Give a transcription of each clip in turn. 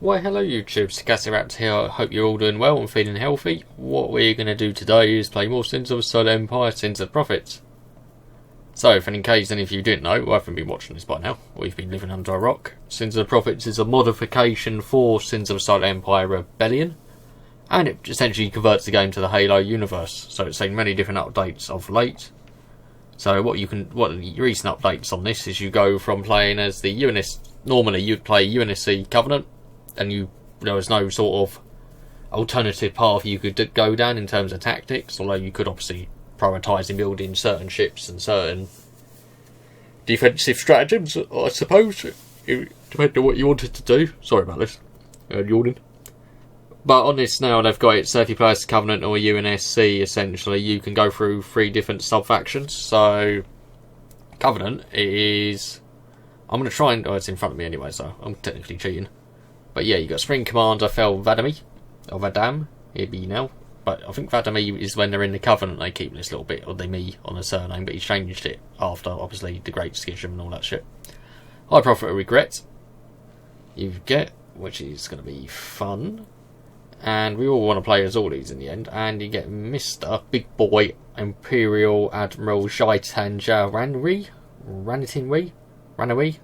Why hello YouTube, Sarcastic Raptor here. I hope you're all doing well and feeling healthy. What we're going to do today is play more Sins of the Solar Empire, Sins of the Prophets. So, if in case any of you didn't know, or haven't been watching this by now, or you've been living under a rock, Sins of the Prophets is a modification for Sins of the Solar Empire Rebellion, and it essentially converts the game to the Halo universe. So it's seen many different updates of late. So what the recent updates on this is you go from playing as the UNS. Normally you'd play UNSC Covenant, and there was no sort of alternative path you could go down in terms of tactics, although you could obviously prioritise in building certain ships and certain defensive stratagems, I suppose. It depended on what you wanted to do. Sorry about this. Yawning. But on this now, they've got it, so if you play as Covenant or UNSC, essentially, you can go through 3 different sub-factions. So, Covenant is... I'm going to try and... Oh, it's in front of me anyway, so I'm technically cheating. But yeah, you got Spring Commander Thel or Vadam, he'd be now. But I think Vadam is when they're in the Covenant, they keep this little bit of the me on the surname, but he's changed it after, obviously, the Great Schism and all that shit. High Prophet of Regret, you get, which is going to be fun. And we all want to play as all these in the end. And you get Mr. Big Boy Imperial Admiral Shaitanja Ranui.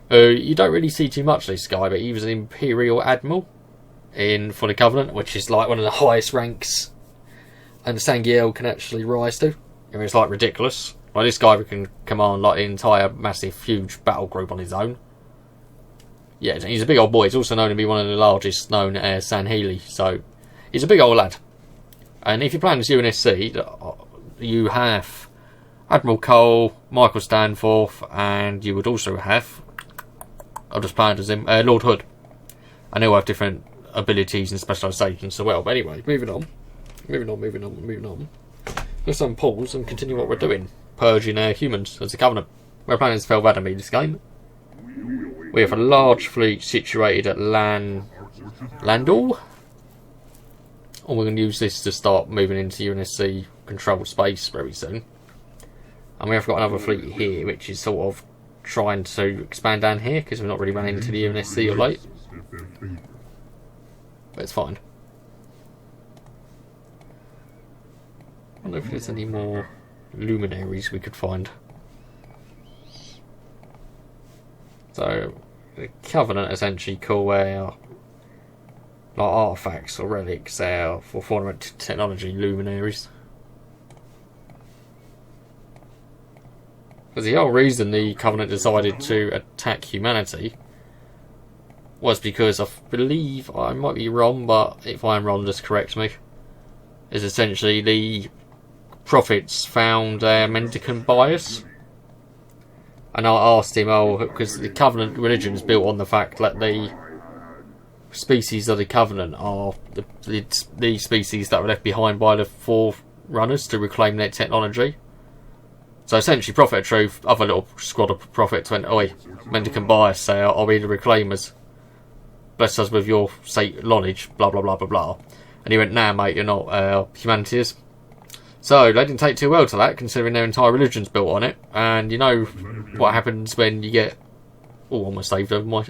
You don't really see too much of this guy, but he was an Imperial Admiral for the Covenant, which is like one of the highest ranks and Sangiel can actually rise to. I mean, it's like ridiculous. Like this guy can command like the entire massive, huge battle group on his own. Yeah, he's a big old boy. He's also known to be one of the largest known as Sanheli, so he's a big old lad. And if you're playing as UNSC, you have Admiral Cole, Michael Stanforth, and you would also have, I've just planned as him, Lord Hood. And they all have different abilities and specialisations as well. But anyway, moving on. Let's unpause and continue what we're doing. Purging our humans as a Covenant. We're playing as Thel Vadam this game. We have a large fleet situated at Landor. And we're going to use this to start moving into UNSC controlled space very soon. And we have got another fleet here, which is sort of trying to expand down here, because we're not really running into the UNSC or late. But it's fine. I wonder if there's any more luminaries we could find. So, the Covenant essentially call our like artifacts or relics our for fundamental technology luminaries. Because the whole reason the Covenant decided to attack humanity was because I believe, I might be wrong, but if I'm wrong, just correct me, is essentially the prophets found mendicant bias. And I asked him, because the Covenant religion is built on the fact that the species of the Covenant are the species that were left behind by the Forerunners to reclaim their technology. So essentially, Prophet of Truth, other little squad of prophets went, oi, mendicant bias, say, are we the reclaimers? Bless us with your knowledge, blah, blah, blah, blah, blah. And he went, nah, mate, you're not, humanity is. So, they didn't take too well to that, considering their entire religion's built on it. And you know what happens when you get... Oh, almost saved my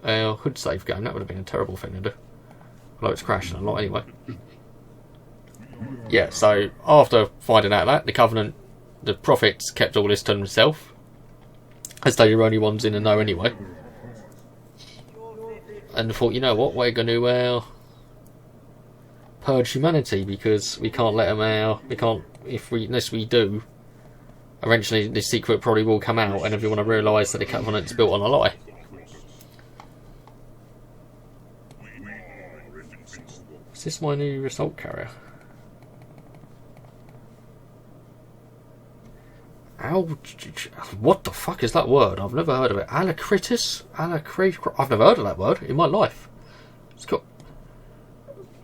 hood save game. That would have been a terrible thing to do. Although it's crashing a lot anyway. Yeah, so after finding out that, the Covenant, the prophets kept all this to themselves, as they were the only ones in the know anyway. And thought, you know what, we're going to... purge humanity, because we can't let them out. Unless we do, eventually this secret probably will come out and everyone will realise that the Covenant's built on a lie. Is this my new assault carrier? What the fuck is that word? I've never heard of it. Alacritus? I've never heard of that word in my life. It's got...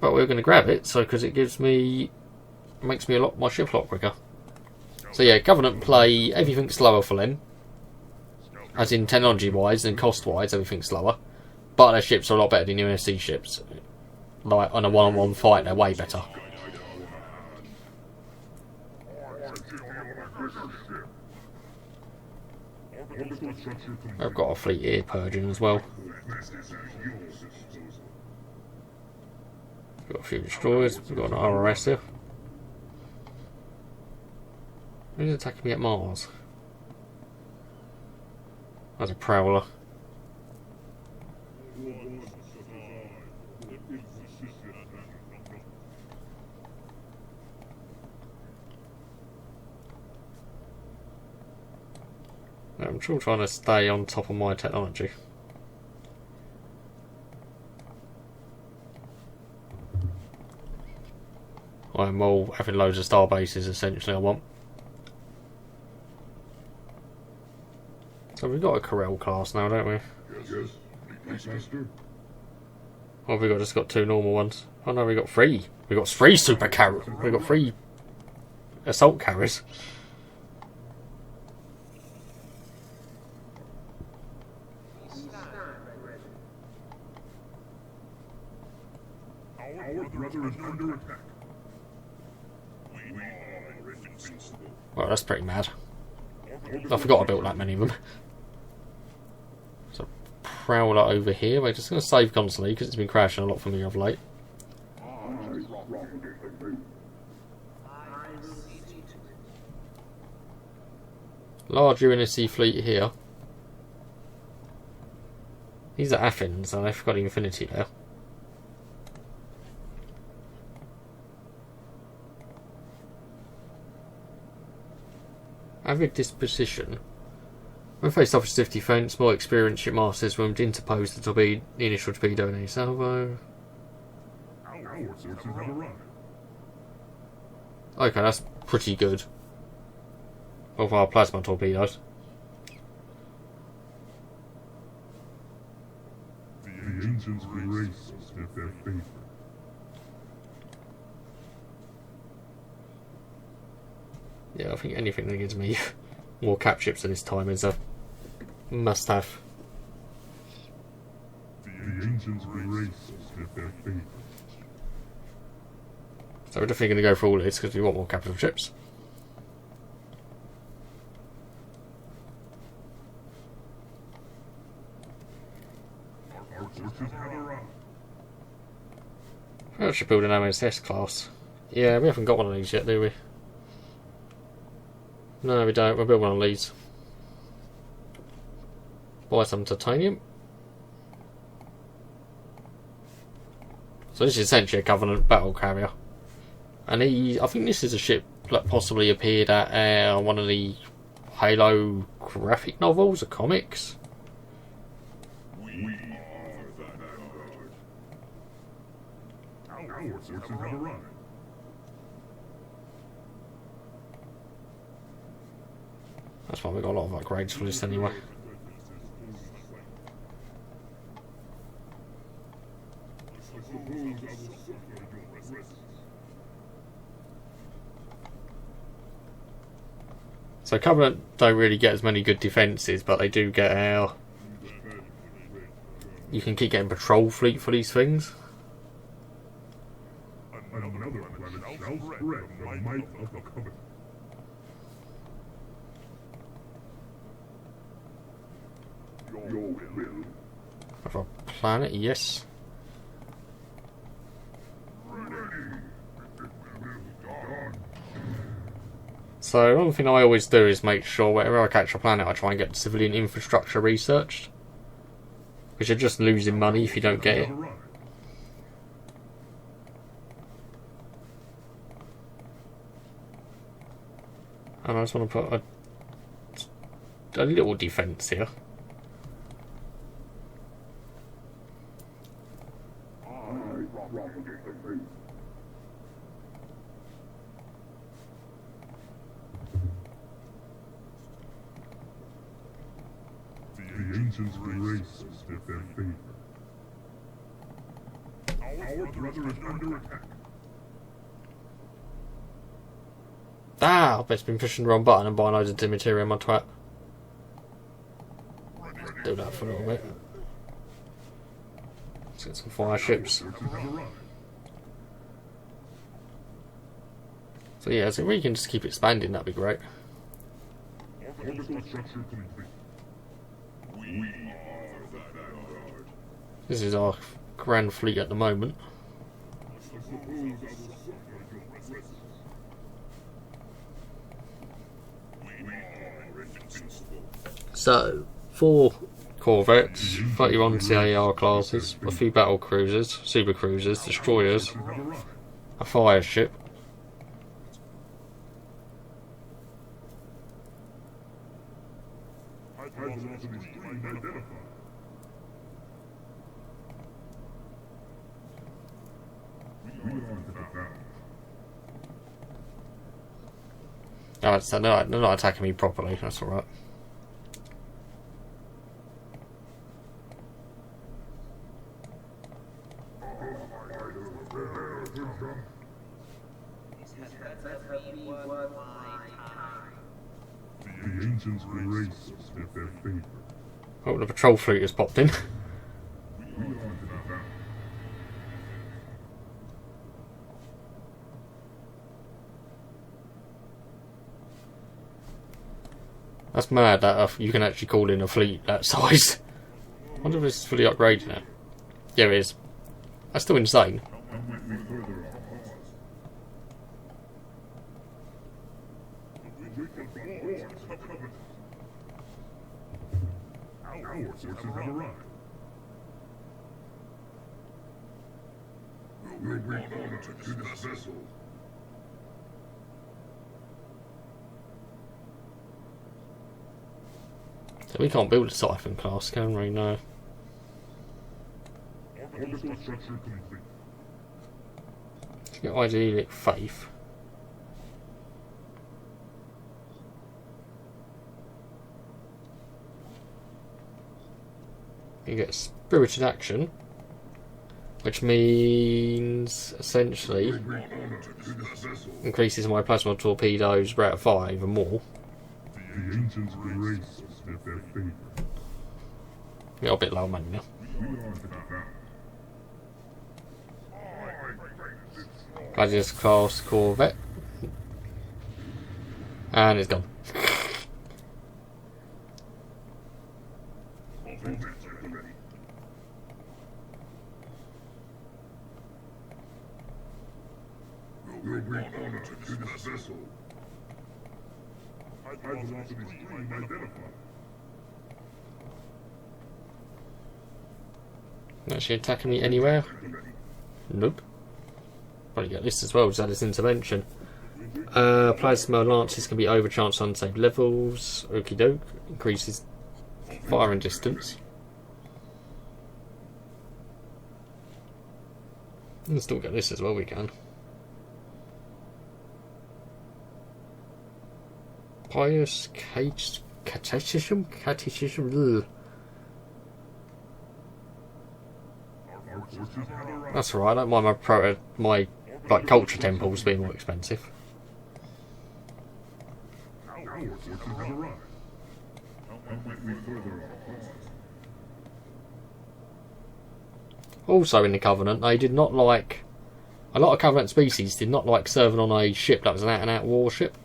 But we're going to grab it, because it makes me my ship a lot quicker. So yeah, Covenant play everything slower for them, as in technology wise and cost wise, everything's slower. But their ships are a lot better than UNSC ships. Like on a one-on-one fight, they're way better. I've got a fleet here purging as well. a few destroyers. We've got an RRS here. Who's attacking me at Mars? That's a prowler. I'm still trying to stay on top of my technology. I'm all having loads of star bases essentially I want. So we've got a Corel class now, don't we? Yes, Master. Or have we just got 2 normal ones? Oh no, we got 3. We got 3 super carriers. We got 3 assault carriers. Our brother is under attack. We are invincible. Well, that's pretty mad. I forgot I built that many of them. So, prowler over here. We're just going to save constantly because it's been crashing a lot for me of late. Large UNSC fleet here. These are Athens, and they've got Infinity there. Avid disposition. When faced off stiff defence, more experienced shipmasters will interpose the initial torpedo in a salvo. Our forces have arrived. Okay, that's pretty good. Of our plasma torpedoes. The ancients grace us with their favor. Yeah, I think anything that gives me more cap ships at this time is a must-have. The ancients grace us with their favor. So we're definitely going to go for all this because we want more capital ships. Our forces have arrived. I should build an MSS class. Yeah, we haven't got one of these yet, do we? No, we don't. We'll build one of these. Buy some titanium. So this is essentially a Covenant battle carrier. And I think this is a ship that possibly appeared at one of the Halo graphic novels or comics. We are the Vanguard. Our forces have arrived. That's why we got a lot of upgrades for this anyway. So Covenant don't really get as many good defences, but they do get our... You can keep getting patrol fleet for these things. Another planet shall spread the might of the Covenant. Your will. Of a planet, yes. So one thing I always do is make sure wherever I catch a planet I try and get civilian infrastructure researched. Because you're just losing money if you don't get it. And I just want to put a little defence here. The ancients grace us with their favor. Our brother is under attack. Ah, I've just been pushing the wrong button and buying loads of material my twat. Do that for a little bit. Let's get some fire ships. So yeah, so if we can just keep expanding, that'd be great. Orbital structure complete. We are the Vanguard. This is our grand fleet at the moment. So, 4 corvettes, 31 CAR classes, a few battle cruisers, super cruisers, destroyers, a fire ship. No, they're not attacking me properly, that's alright. The ancients grace us with their favor. Oh, the patrol fleet has popped in. That's mad that you can actually call in a fleet that size. I wonder if it's fully upgraded now. Yeah, it is. That's still insane. Our forces have arrived. We'll bring honor to this vessel. So we can't build a siphon class, can we? No. Orbital structure complete. Let's get ideally faith. You get spirited action, which means essentially increases my plasma torpedoes rate of 5 and more. The ancients grace us with their favor. We got a bit low money now. Gladius class corvette, and it's gone. We'll bring honor to this vessel. I belong to this team identified. Actually attacking me anywhere? Nope. Probably get this as well, just add this intervention. Plasma lances can be overcharged on unsafe levels. Okie doke. Increases firing distance. And still get this as well, we can. Pious catechism? Catechism? Ugh. That's alright, I don't mind my like culture temples being more expensive. Our forces have arrived. We further our cause. Also in the Covenant, they did not like... A lot of Covenant species did not like serving on a ship that was an out-and-out warship.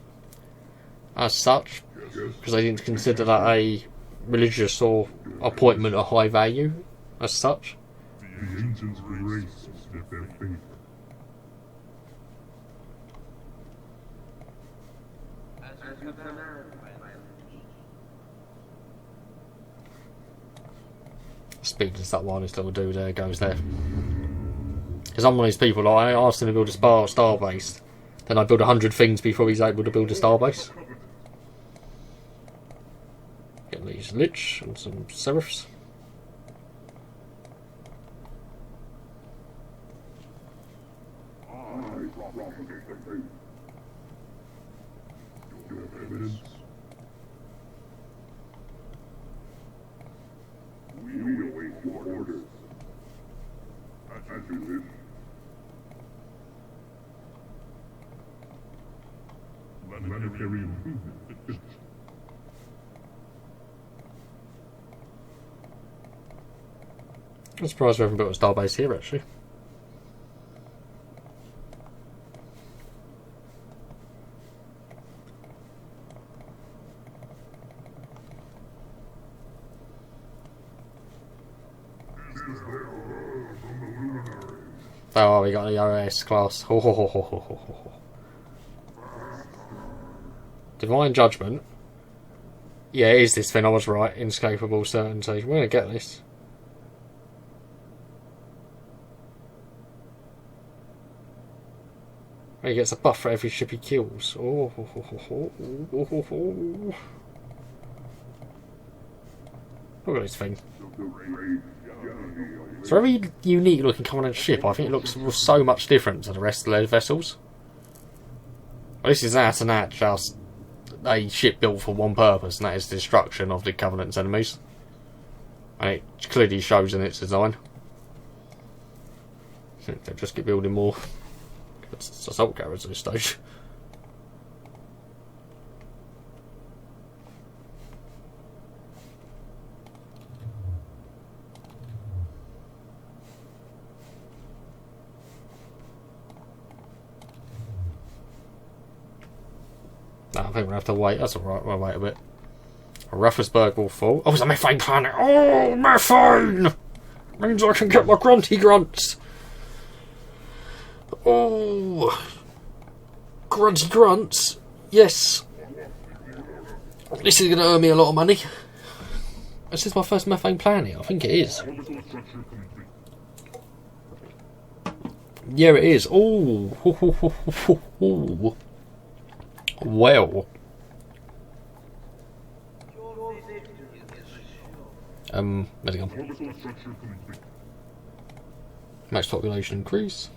As such, because they didn't consider that a religious or appointment of high value, as such. The ancients grace us with their favor. Speaking of that one, this little dude there goes there. Because I'm one of these people, like, I asked him to build a star base, then I build 100 things before he's able to build a star base. Get these Lich and some Seraphs. You have evidence? We await your orders. As you wish. Planetary improvement. I'm surprised we haven't built a star base here, actually. Oh, we got the OS class. Ho, ho, ho, ho, ho, ho, ho. Divine Judgment. Yeah, it is this thing. I was right. Inescapable certainty. We're going to get this. He gets a buff for every ship he kills. Oh, ho, ho, ho, ho, ho, ho, ho. Look at this thing. It's a very unique looking Covenant ship. I think it looks so much different to the rest of their vessels. Well, this is out and out just a ship built for one purpose, and that is the destruction of the Covenant's enemies. And it clearly shows in its design. They'll just keep building more. It's assault carriers at this stage. No, I think we'll have to wait. That's alright, we'll wait a bit. Raffensburg will fall. Oh, it's a methane planet! Oh, methane! Means I can get my grunty grunts! Oh, grunty grunts. Yes. This is going to earn me a lot of money. This is my first methane planet. I think it is. Yeah, it is. Oh. Well. Where's it gone? Max population increase.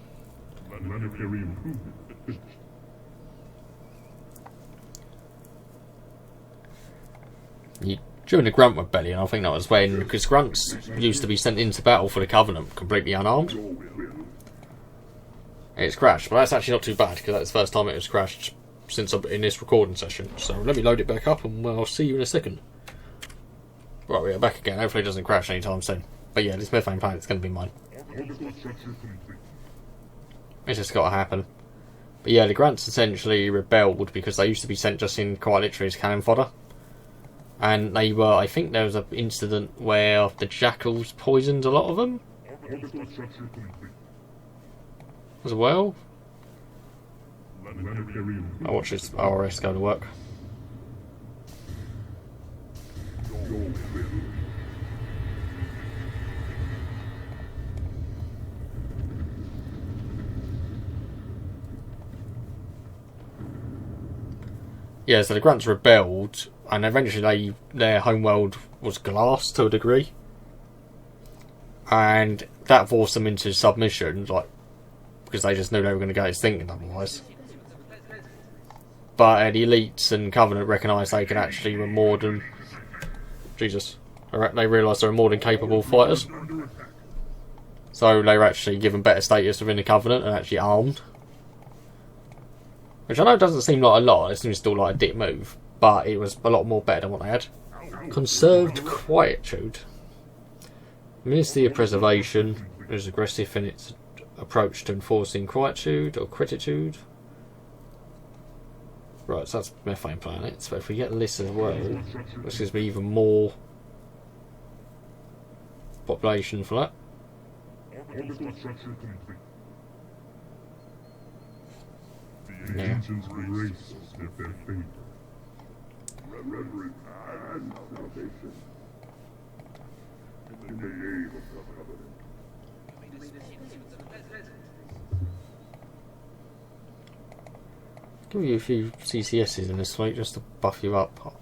During the Grunt Rebellion, I think that was when, because Grunts used to be sent into battle for the Covenant completely unarmed. It's crashed, but that's actually not too bad because that's the first time it was crashed since I'm in this recording session. So let me load it back up and I'll see you in a second. Right, we are back again. Hopefully it doesn't crash anytime soon. But yeah, this methane planet's going to be mine. It's just got to happen. But yeah, the Grunts essentially rebelled because they used to be sent just in quite literally as cannon fodder. And they were, I think there was an incident where the Jackals poisoned a lot of them. As well. I'll watch this RS go to work. Yeah, so the Grunts rebelled, and eventually their homeworld was glass to a degree. And that forced them into submission, like, because they just knew they were going to get extinct otherwise. But the elites and Covenant recognised they could actually were more than... Jesus. They realised they were more than capable fighters. So they were actually given better status within the Covenant and actually armed. Which I know doesn't seem like a lot, it seems still like a dick move. But it was a lot more better than what they had. Conserved Quietude. Ministry of Preservation is aggressive in its approach to enforcing quietude or quietude. Right, so that's methane planets. But if we get this as well, this gives me even more population for that. Yeah. Give you a few CCSs in this fleet just to buff you up.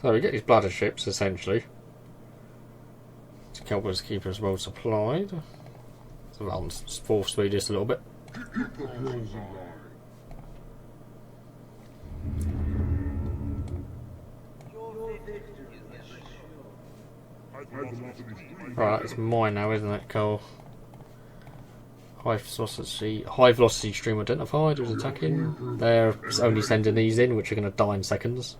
So we get these bladder ships essentially to help us keep us well supplied. So I'll force speed this a little bit. Right, it's mine now, isn't it, Cole? High velocity stream identified was attacking. They're only sending these in, which are going to die in seconds.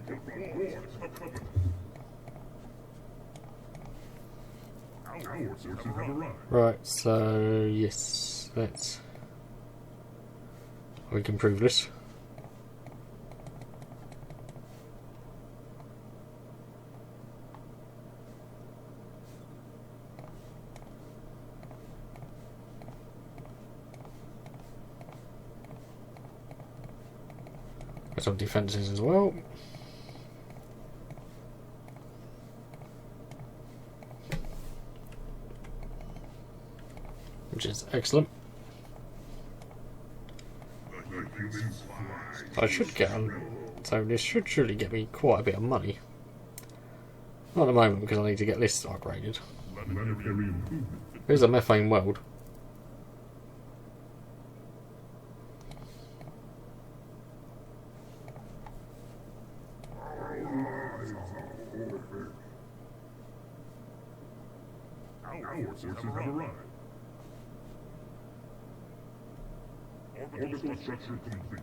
Our forces have arrived. Right, so yes, let's. We can prove this. Got some defences as well. Which is excellent. I should get on. So this should surely get me quite a bit of money. Not at the moment because I need to get this upgraded. Here's a methane world. Our forces have arrived. Orbital structure complete.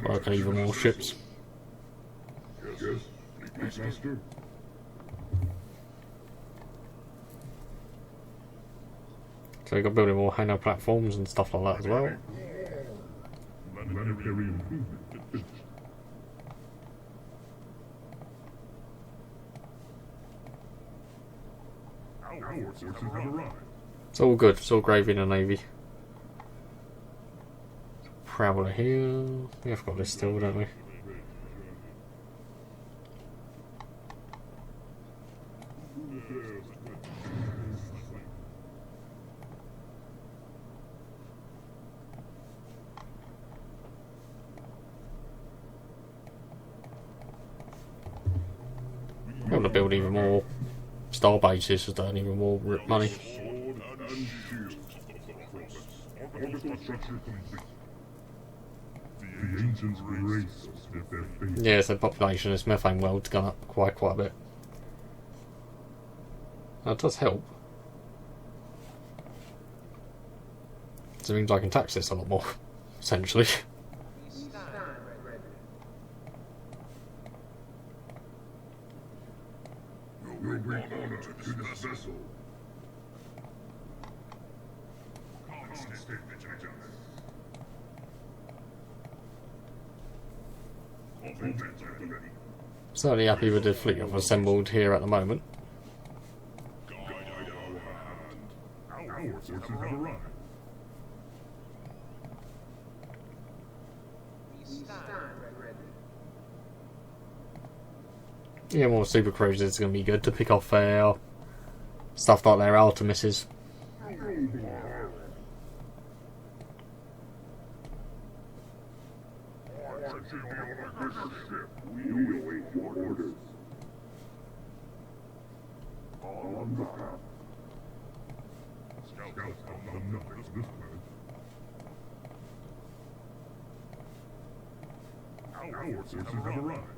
I can even more ships. Yes, Master. So we've got building more hangar platforms and stuff like that as well. Planetary improvement finished. Our forces have arrived. It's all good, it's all gravy in the Navy. Prowler here. We have got this still, don't we? I want to build even more star bases to earn even more money. Sword and shield of the prophets. Orbital structure complete. The ancients grace us with their faith. Yeah, so population of this methane world's gone up quite a bit. That does help. So it means I can tax this a lot more, essentially. Will bring honor to this vessel. Constant vigilance. Offense at the ready. Certainly happy with the fleet I've assembled here at the moment. Guide our hand. Our forces have arrived. Yeah, more super cruisers is going to be good to pick off stuff like their Artemises. We await your orders. On the path. Scouts have nothing of this planet. Our forces have arrived.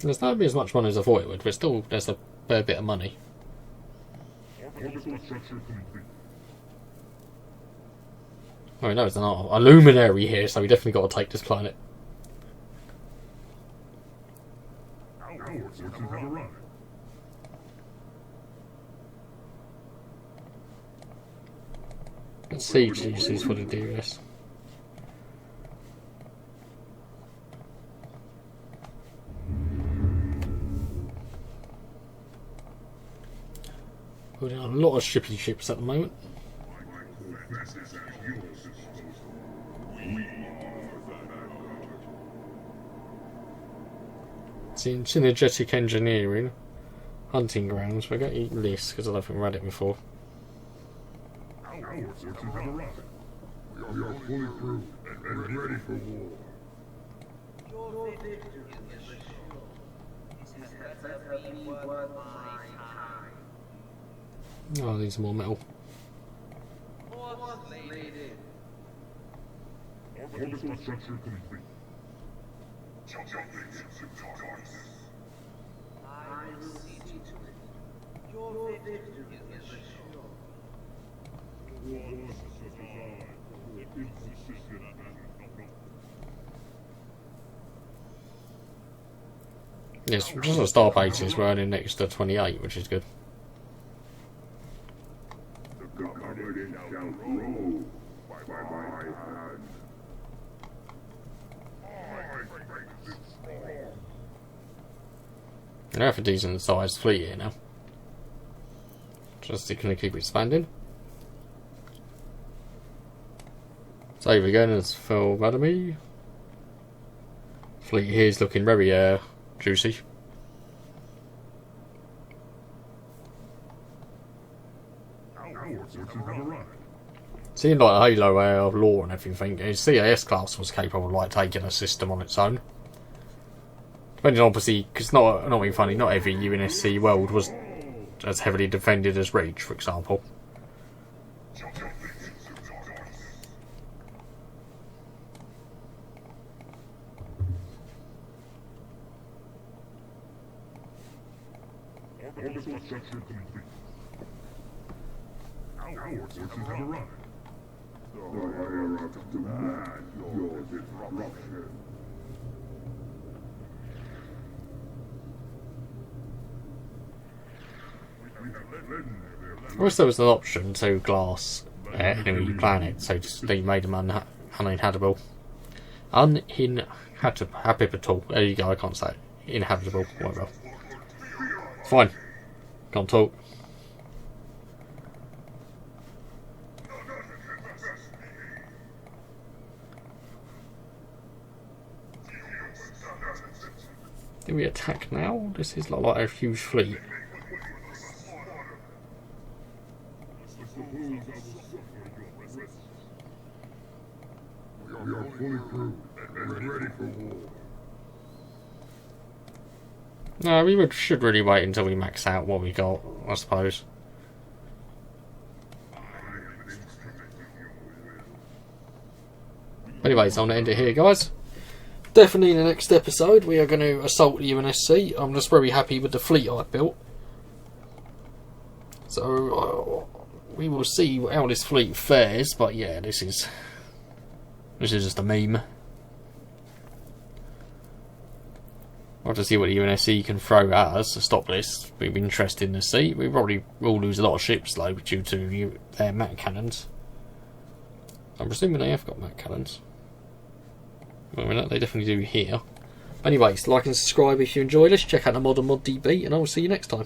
There's not be as much money as I thought it would, but still there's a fair bit of money. Orbital structure complete. Oh no, there's a luminary here, so we definitely got to take this planet. Our forces have arrived. Let's see uses for the DRS. Building a lot of shippy ships at the moment. See, synergetic engineering, hunting grounds. We're going to eat this because I don't think we had it before. Our forces have arrived. We are fully crewed and ready for war. Your victory is assured. This had better be worth my time. Oh, I need some more metal. For Orbital structure complete. I will see to it. Your victory is assured. Was a design for insufficient and Yes, just a star basis, we're earning next to 28, which is good. the government shall grow by my hand. We have a decent sized fleet here now. Just to kind of keep expanding. Save again as Thel Vadam. Fleet here is looking very juicy. Our forces have arrived. Seeing like Halo of lore and everything, his CAS class was capable of like taking a system on its own. Depending obviously, because not being funny, not every UNSC world was as heavily defended as Reach, for example. Orbital structure complete. Our forces have arrived. The hierarchs demand your disruption. I wish there was an option to glass enemy planets, so just they made them uninhabitable. Uninhabitable. There you go, I can't say it. Inhabitable, whatever. It's fine. Can't talk. Do we attack now? This is like a huge fleet. We are fully crewed and ready for war. No, we should really wait until we max out what we got, I suppose. Anyways, I'm going to end it here, guys. Definitely in the next episode, we are going to assault the UNSC. I'm just very happy with the fleet I built. So, we will see how this fleet fares, but yeah, this is just a meme. I'll have to see what the UNSC can throw at us to stop this. It'll be interesting to see. We probably will lose a lot of ships though due to their mat cannons. I'm presuming they have got mat cannons. Well, they definitely do here. Anyways, like and subscribe if you enjoyed this. Check out the mod and mod DB, and I will see you next time.